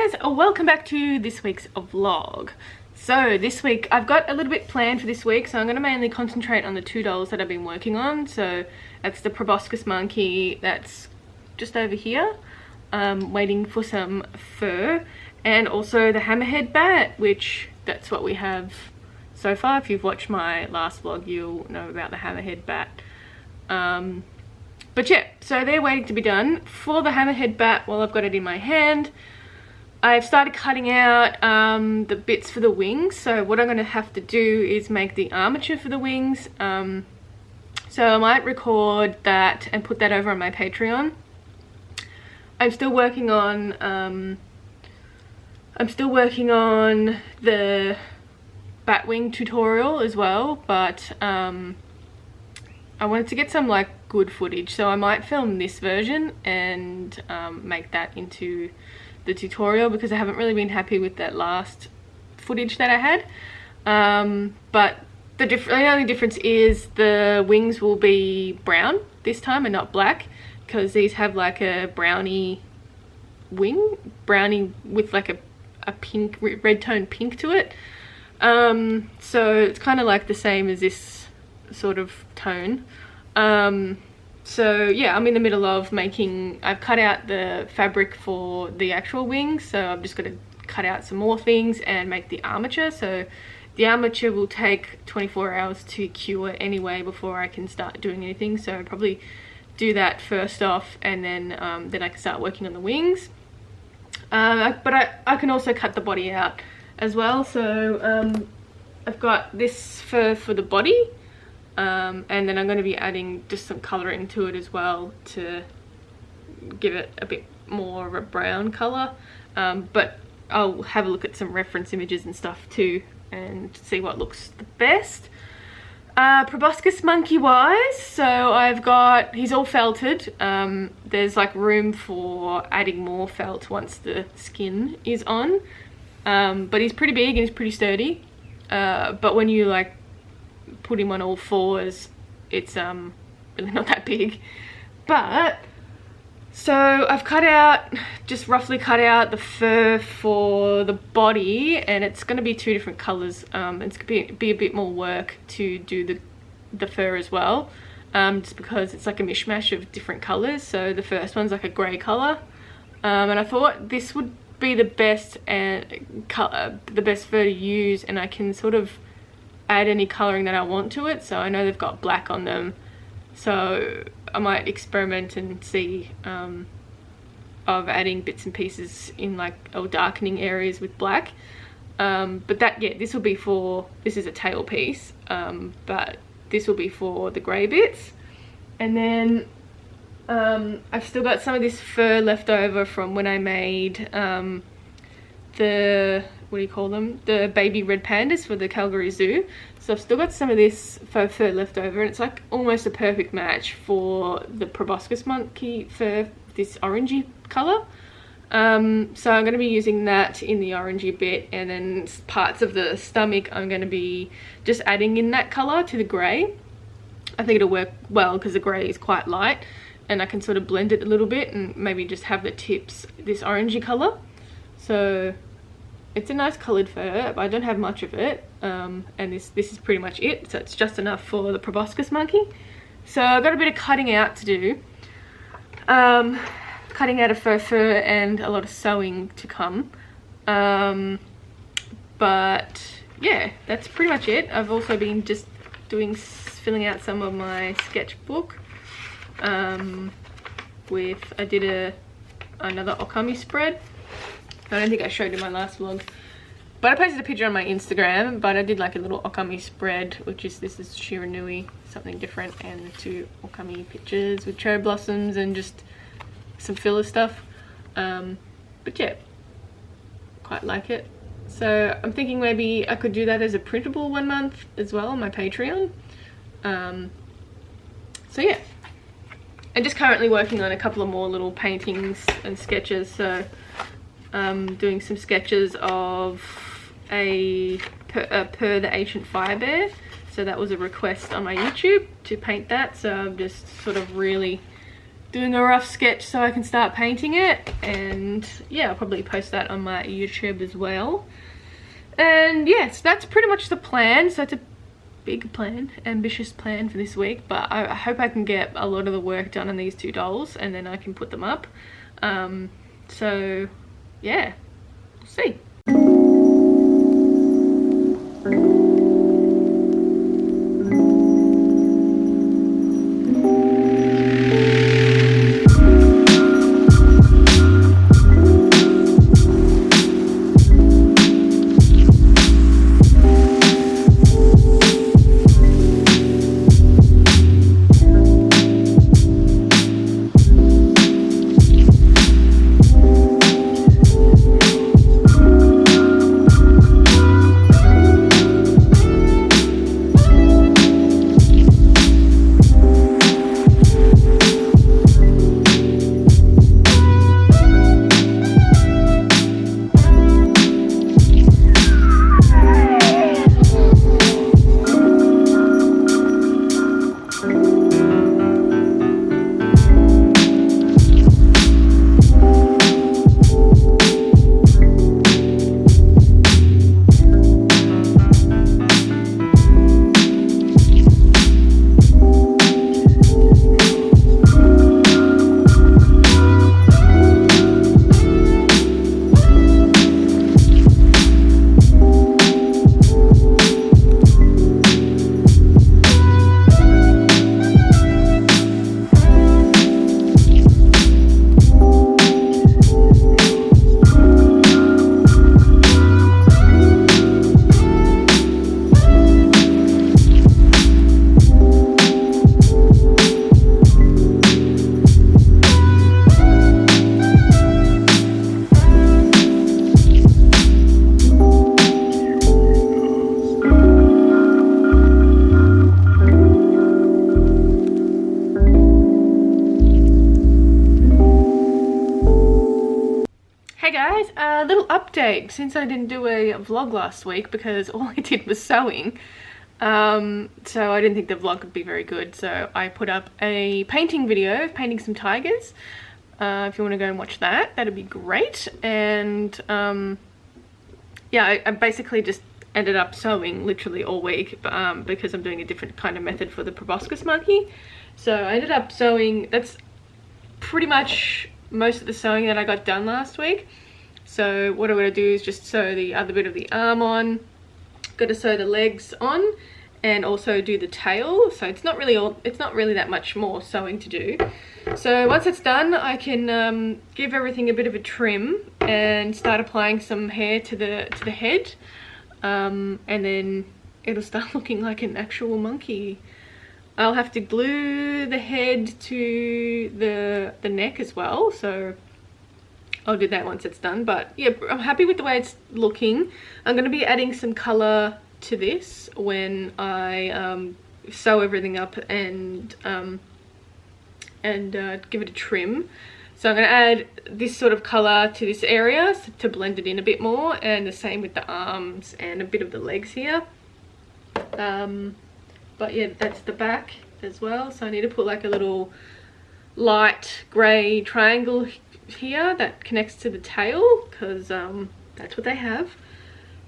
guys, welcome back to this week's vlog. So this week I've got a little bit planned for this week, so I'm going to mainly concentrate on the two dolls that I've been working on. So that's the Proboscis Monkey that's just over here, waiting for some fur, and also the Hammerhead Bat, which that's what we have so far. If you've watched my last vlog, you'll know about the Hammerhead Bat. But yeah, so they're waiting to be done. For the Hammerhead Bat, while I've got it in my hand, I've started cutting out the bits for the wings. So what I'm going to have to do is make the armature for the wings. So I might record that and put that over on my Patreon. I'm still working on the Batwing tutorial as well, but I wanted to get some like good footage, so I might film this version and make that into the tutorial, because I haven't really been happy with that last footage that I had. But the only difference is the wings will be brown this time and not black, because these have like a brownie wing, brownie with like a pink, red tone pink to it. So it's kind of like the same as this sort of tone. So yeah, I'm in the middle of making, I've cut out the fabric for the actual wings, so I'm just going to cut out some more things and make the armature. So the armature will take 24 hours to cure anyway before I can start doing anything, so I'll probably do that first off, and then I can start working on the wings. But I can also cut the body out as well. So I've got this fur for the body, and then I'm going to be adding just some colouring to it as well to give it a bit more of a brown colour. But I'll have a look at some reference images and stuff too and see what looks the best. Proboscis Monkey wise, so I've got, he's all felted. There's like room for adding more felt once the skin is on, but he's pretty big and he's pretty sturdy. But when you like put him on all fours, it's really not that big. But so I've cut out, just roughly cut out the fur for the body, and it's going to be two different colours. It's going to be a bit more work to do the fur as well, just because it's like a mishmash of different colours. So the first one's like a grey colour, and I thought this would be the best the best fur to use, and I can sort of add any colouring that I want to it. So I know they've got black on them, so I might experiment and see of adding bits and pieces in like, or darkening areas with black. But that, yeah, this will be for, this is a tail piece, but this will be for the grey bits. And then I've still got some of this fur left over from when I made the, what do you call them, the baby red pandas for the Calgary Zoo. So I've still got some of this faux fur left over, and it's like almost a perfect match for the Proboscis Monkey fur, this orangey colour. So I'm going to be using that in the orangey bit, and then parts of the stomach I'm going to be just adding in that colour to the grey. I think it'll work well because the grey is quite light, and I can sort of blend it a little bit and maybe just have the tips this orangey colour. So it's a nice coloured fur, but I don't have much of it, and this is pretty much it. So it's just enough for the Proboscis Monkey. So I've got a bit of cutting out to do, cutting out of fur and a lot of sewing to come. But yeah, that's pretty much it. I've also been just filling out some of my sketchbook with, I did another okami spread. I don't think I showed you my last vlog, but I posted a picture on my Instagram. But I did like a little okami spread, which is, this is Shiranui, something different, and two okami pictures with cherry blossoms and just some filler stuff. But yeah, quite like it. So I'm thinking maybe I could do that as a printable 1 month as well on my Patreon. So yeah, I'm just currently working on a couple of more little paintings and sketches. So doing some sketches of a Per the Ancient Fire Bear. So that was a request on my YouTube to paint that. So I'm just sort of really doing a rough sketch so I can start painting it, and yeah, I'll probably post that on my YouTube as well. And yes, that's pretty much the plan. So it's a big plan, ambitious plan for this week, but I hope I can get a lot of the work done on these 2 dolls and then I can put them up. So yeah, we'll see. A little update since I didn't do a vlog last week because all I did was sewing. So I didn't think the vlog would be very good, so I put up a painting video of painting some tigers. If you want to go and watch that, that'd be great. And yeah, I basically just ended up sewing literally all week because I'm doing a different kind of method for the Proboscis Monkey. So I ended up sewing, that's pretty much most of the sewing that I got done last week. So what I'm going to do is just sew the other bit of the arm on, got to sew the legs on, and also do the tail. So it's not really that much more sewing to do. So once it's done, I can give everything a bit of a trim and start applying some hair to the head, and then it'll start looking like an actual monkey. I'll have to glue the head to the neck as well, so I'll do that once it's done. But yeah, I'm happy with the way it's looking. I'm going to be adding some colour to this when I sew everything up and give it a trim. So I'm going to add this sort of colour to this area to blend it in a bit more, and the same with the arms and a bit of the legs here. But yeah, that's the back as well. So I need to put like a little light grey triangle here that connects to the tail, because that's what they have.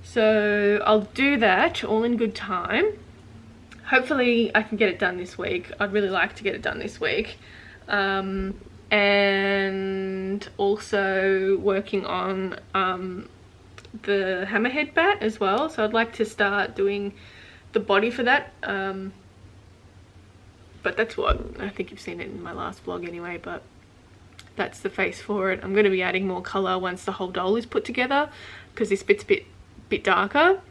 So I'll do that all in good time. Hopefully I can get it done this week. I'd really like to get it done this week. And also working on the hammerhead bat as well. So I'd like to start doing the body for that. But that's what, I think you've seen it in my last vlog anyway, but that's the face for it. I'm going to be adding more colour once the whole doll is put together, because this bit's a bit darker.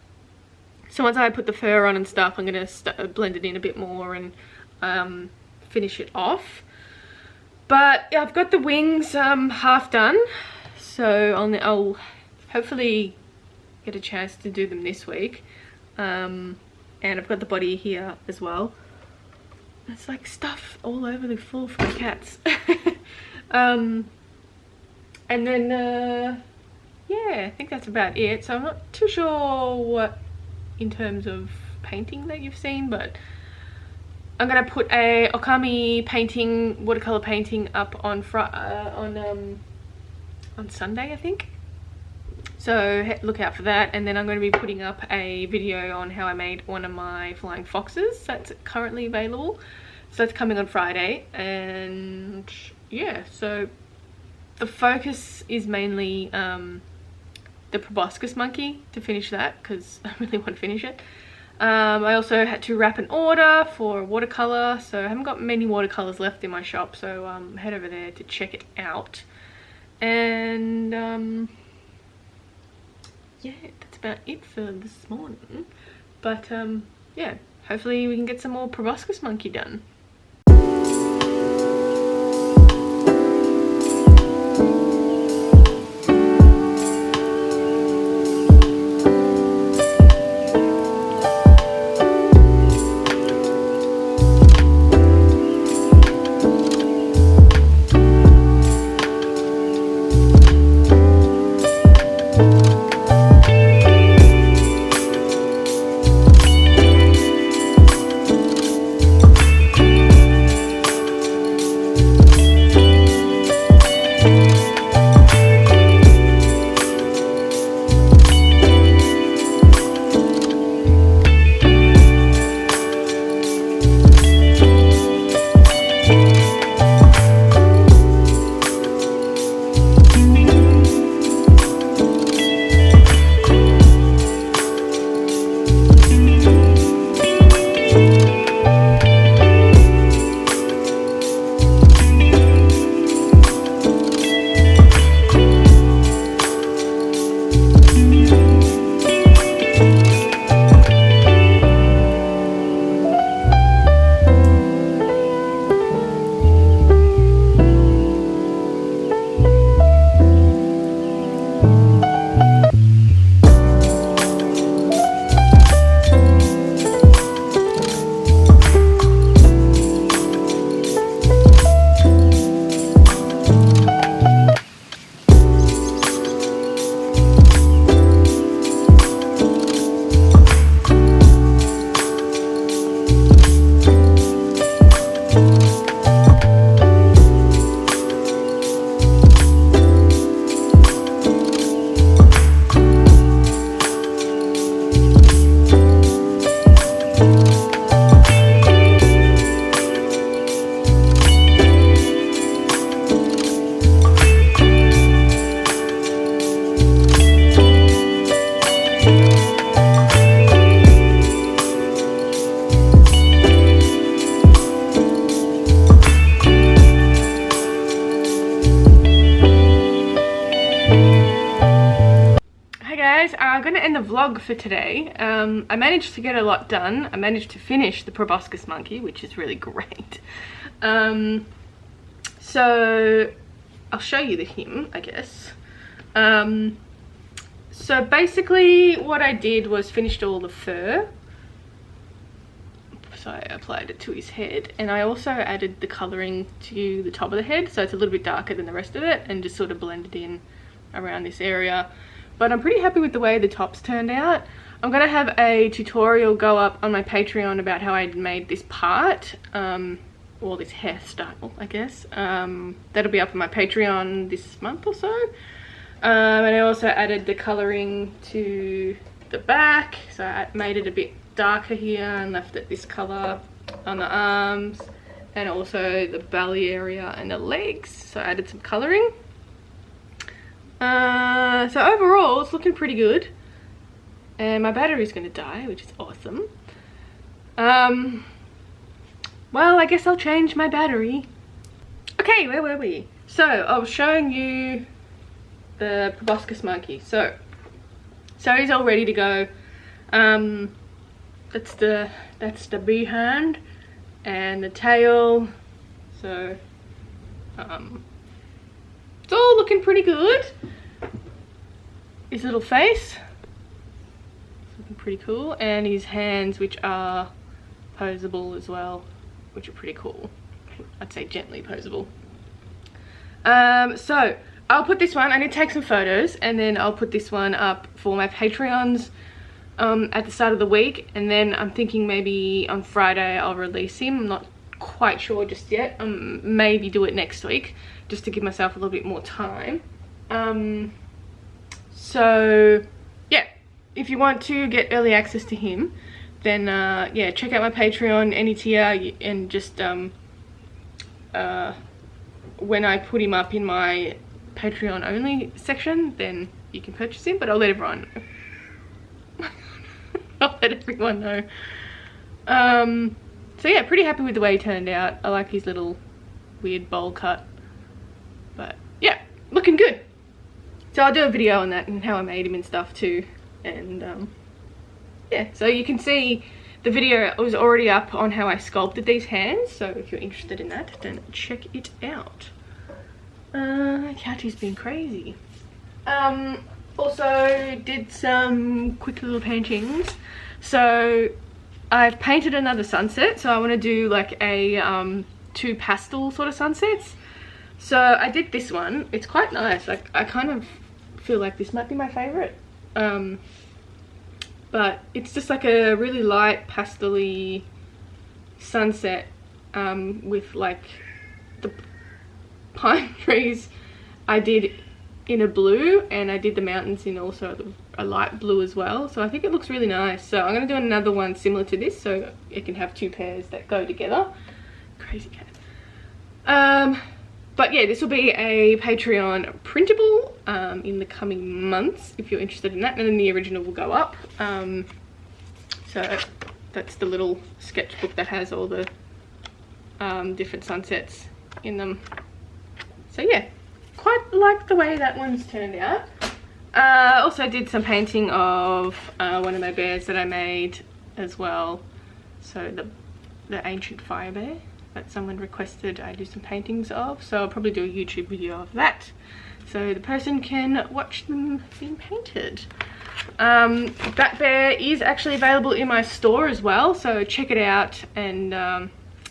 So once I put the fur on and stuff, I'm going to blend it in a bit more and finish it off. But yeah, I've got the wings half done, so I'll hopefully get a chance to do them this week. And I've got the body here as well. It's like stuff all over the floor for my cats. And then yeah, I think that's about it. So I'm not too sure what in terms of painting that you've seen, but I'm gonna put a Okami painting, watercolor painting up on Sunday, I think. So look out for that. And then I'm going to be putting up a video on how I made one of my flying foxes. That's currently available. So that's coming on Friday. And yeah, so the focus is mainly the Proboscis Monkey, to finish that, because I really want to finish it. I also had to wrap an order for watercolor, so I haven't got many watercolors left in my shop, so head over there to check it out. And yeah, that's about it for this morning. But yeah, hopefully we can get some more Proboscis Monkey done. I'm going to end the vlog for today. I managed to get a lot done. I managed to finish the Proboscis Monkey, which is really great. So I'll show you him, I guess. So basically what I did was finished all the fur. So I applied it to his head, and I also added the colouring to the top of the head, so it's a little bit darker than the rest of it, and just sort of blended in around this area. But I'm pretty happy with the way the tops turned out. I'm going to have a tutorial go up on my Patreon about how I made this part, or this hairstyle, I guess. That'll be up on my Patreon this month or so. And I also added the colouring to the back, so I made it a bit darker here and left it this colour on the arms, and also the belly area and the legs, so I added some colouring. So overall it's looking pretty good, and my battery's gonna die, which is awesome. Well, I guess I'll change my battery. Okay, where were we? So I was showing you the Proboscis Monkey. So he's all ready to go. That's the behind and the tail. So it's all looking pretty good. His little face is looking pretty cool, and his hands, which are posable as well, which are pretty cool. I'd say gently posable. So I'll put this one, I need to take some photos, and then I'll put this one up for my Patreons at the start of the week, and then I'm thinking maybe on Friday I'll release him. I'm not quite sure just yet. Maybe do it next week just to give myself a little bit more time. So yeah, if you want to get early access to him, then yeah, check out my Patreon, any tier, and just when I put him up in my Patreon only section, then you can purchase him, but I'll let everyone know. I'll let everyone know. So yeah, pretty happy with the way he turned out. I like his little weird bowl cut, but yeah, looking good. So I'll do a video on that and how I made him and stuff too, and yeah, so you can see the video was already up on how I sculpted these hands, so if you're interested in that, then check it out. Catty's been crazy. Also did some quick little paintings. So I've painted another sunset, so I want to do like a 2 pastel sort of sunsets. So I did this one. It's quite nice. Like, I kind of feel like this might be my favorite. But it's just like a really light pastel-y sunset with like the pine trees I did in a blue, and I did the mountains in also a light blue as well. So I think it looks really nice. So I'm going to do another one similar to this, so it can have 2 pairs that go together. Crazy cat. But yeah, this will be a Patreon printable in the coming months if you're interested in that, and then the original will go up. So that's the little sketchbook that has all the different sunsets in them. So yeah, quite like the way that one's turned out. I also did some painting of one of my bears that I made as well. So the ancient fire bear that someone requested I do some paintings of, so I'll probably do a YouTube video of that so the person can watch them being painted. That bear is actually available in my store as well, so check it out, and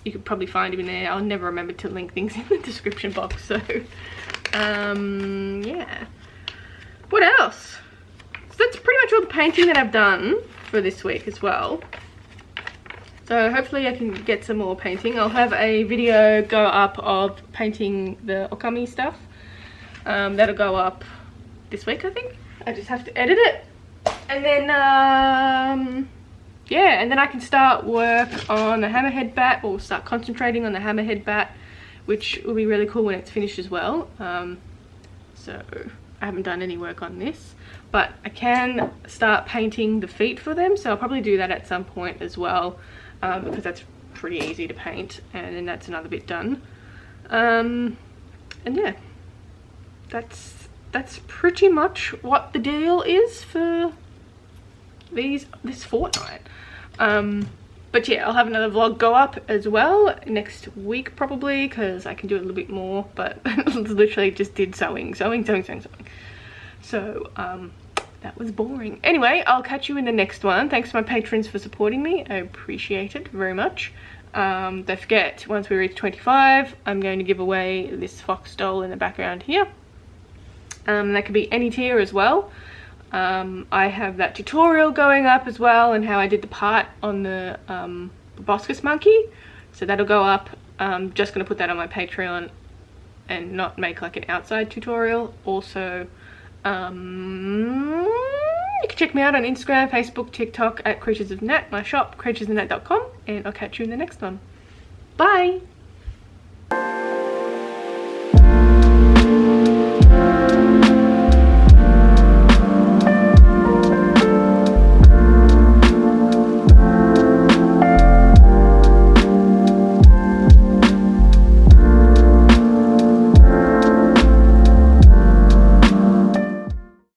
you could probably find him in there. I'll never remember to link things in the description box. So yeah, what else? So that's pretty much all the painting that I've done for this week as well. So hopefully I can get some more painting. I'll have a video go up of painting the okami stuff. That'll go up this week, I think. I just have to edit it. And then, yeah, and then I can start work on the hammerhead bat, or start concentrating on the hammerhead bat, which will be really cool when it's finished as well. So I haven't done any work on this, but I can start painting the feet for them. So I'll probably do that at some point as well. Because that's pretty easy to paint, and then that's another bit done. And yeah, that's pretty much what the deal is for this fortnight. But yeah, I'll have another vlog go up as well next week probably, because I can do it a little bit more, but literally just did sewing. So that was boring. Anyway, I'll catch you in the next one. Thanks to my patrons for supporting me. I appreciate it very much. Don't forget, once we reach 25, I'm going to give away this fox doll in the background here. That could be any tier as well. I have that tutorial going up as well, and how I did the part on the Proboscis Monkey. So that'll go up. I'm just going to put that on my Patreon and not make like an outside tutorial. Also, you can check me out on Instagram, Facebook, TikTok at Creatures of Nat, my shop creaturesofnat.com, and I'll catch you in the next one. Bye!